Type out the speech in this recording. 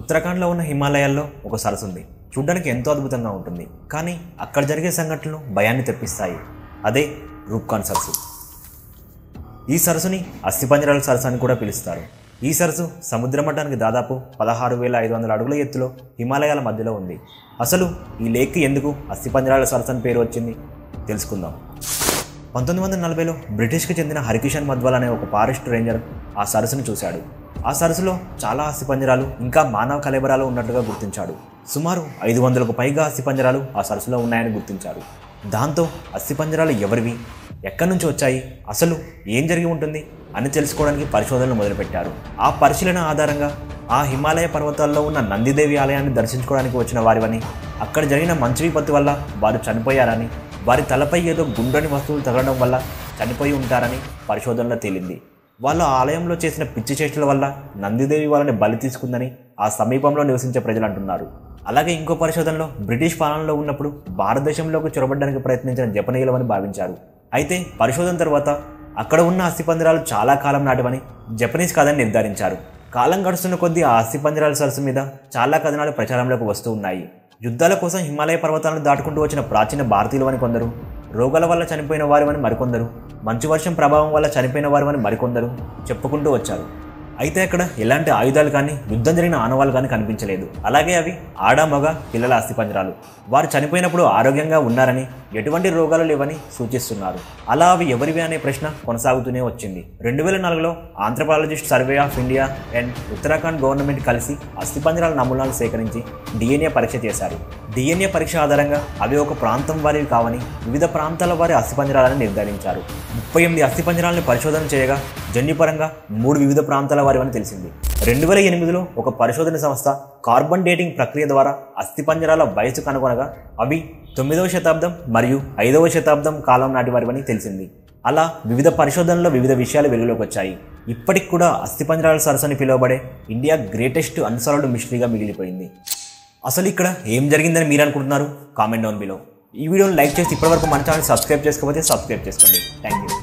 ఉత్తరాఖండ్లో ఉన్న హిమాలయాల్లో ఒక సరస్సు ఉంది. చూడ్డానికి ఎంతో అద్భుతంగా ఉంటుంది, కానీ అక్కడ జరిగే సంఘటనలు భయాన్ని తెప్పిస్తాయి. అదే రూప్కాన్ సరస్సు. ఈ సరస్సుని అస్థిపంజరాల సరస్సు అని కూడా పిలుస్తారు. ఈ సరస్సు సముద్ర మట్టానికి దాదాపు 16,500 అడుగుల ఎత్తులో హిమాలయాల మధ్యలో ఉంది. అసలు ఈ లేక్కి ఎందుకు అస్థిపంజరాల సరస్సు అని పేరు వచ్చింది తెలుసుకుందాం. 1940లో బ్రిటిష్కి చెందిన హరికిషన్ మధ్వాల్ అనే ఒక ఫారెస్ట్ రేంజర్ ఆ సరస్సును చూశాడు. ఆ సరస్సులో చాలా అస్థిపంజరాలు ఇంకా మానవ కళేబరాలు ఉన్నట్లుగా గుర్తించాడు. సుమారు 500కు పైగా అస్థిపంజరాలు ఆ సరస్సులో ఉన్నాయని గుర్తించాడు. దాంతో అస్థిపంజరాలు ఎవరివి, ఎక్కడి నుంచి వచ్చాయి, అసలు ఏం జరిగి ఉంటుంది అని తెలుసుకోవడానికి పరిశోధనలు మొదలుపెట్టారు. ఆ పరిశీలన ఆధారంగా ఆ హిమాలయ పర్వతాల్లో ఉన్న నందిదేవి ఆలయాన్ని దర్శించుకోవడానికి వచ్చిన వారివని, అక్కడ జరిగిన మంచు విపత్తు వల్ల వారు చనిపోయారని, వారి తలపై ఏదో గుండ్రని వస్తువులు తగలడం వల్ల చనిపోయి ఉంటారని పరిశోధనలో తేలింది. వాళ్ళ ఆలయంలో చేసిన పిచ్చి చేష్టల వల్ల నందిదేవి వాళ్ళని బలి తీసుకుందని ఆ సమీపంలో నివసించే ప్రజలు అంటున్నారు. అలాగే ఇంకో పరిశోధనలో బ్రిటిష్ పాలనలో ఉన్నప్పుడు భారతదేశంలోకి చొరబడడానికి ప్రయత్నించిన జపనీయులమని భావించారు. అయితే పరిశోధన తర్వాత అక్కడ ఉన్న అస్థిపంజరాలు చాలా కాలం నాటివని జపనీస్ కాదని నిర్ధారించారు. కాలం గడుస్తున్న కొద్దీ ఆ అస్థిపంజరాల సరస్సు మీద చాలా కథనాలు ప్రచారంలోకి వస్తూ ఉన్నాయి. యుద్ధాల కోసం హిమాలయ పర్వతాలను దాటుకుంటూ వచ్చిన ప్రాచీన భారతీయులమని కొందరు, రోగాల వల్ల చనిపోయిన వారివని మరికొందరు, మంచు వర్షం ప్రభావం వల్ల చనిపోయిన వారివని మరికొందరు చెప్పుకుంటూ వచ్చారు. అయితే అక్కడ ఎలాంటి ఆయుధాలు కానీ యుద్ధం జరిగిన ఆనవాళ్ళు కానీ కనిపించలేదు. అలాగే అవి ఆడ మగ పిల్లల అస్థిపంజరాలు. వారు చనిపోయినప్పుడు ఆరోగ్యంగా ఉన్నారని, ఎటువంటి రోగాలు లేవని సూచిస్తున్నారు. అలా అవి ఎవరివి అనే ప్రశ్న కొనసాగుతూనే వచ్చింది. 2004లో anthropologist survey of India and Uttarakhand government కలిసి అస్థిపంజరాల నమూనాలు సేకరించి DNA పరీక్ష చేశారు. DNA పరీక్ష ఆధారంగా అవి ఒక ప్రాంతం వారివి కావని, వివిధ ప్రాంతాల వారి అస్థిపంజరాలని నిర్ధారించారు. 38 అస్థిపంజరాలను పరిశోధన చేయగా జన్యుపరంగా 3 వివిధ ప్రాంతాల వారివని తెలిసింది. 2008లో ఒక పరిశోధన సంస్థ కార్బన్ డేటింగ్ ప్రక్రియ ద్వారా అస్థిపంజరాల వయసు కనుగొనగా అవి 9వ శతాబ్దం మరియు 5వ శతాబ్దం కాలం నాటి వారివని తెలిసింది. అలా వివిధ పరిశోధనలో వివిధ విషయాలు వెలుగులోకి వచ్చాయి. ఇప్పటికి కూడా అస్థిపంజరాల సరస్సు అని పిలువబడే ఇండియా గ్రేటెస్ట్ అన్సాల్వ్డ్ మిస్టరీగా మిగిలిపోయింది. అసలు ఇక్కడ ఏం జరిగిందని మీరు అనుకుంటున్నారు? Comment down below. ఈ వీడియోని లైక్ చేసి ఇప్పటివరకు మన ఛానల్ సబ్స్క్రైబ్ చేసుకోకపోతే సబ్స్క్రైబ్ చేసుకోండి. Thank you.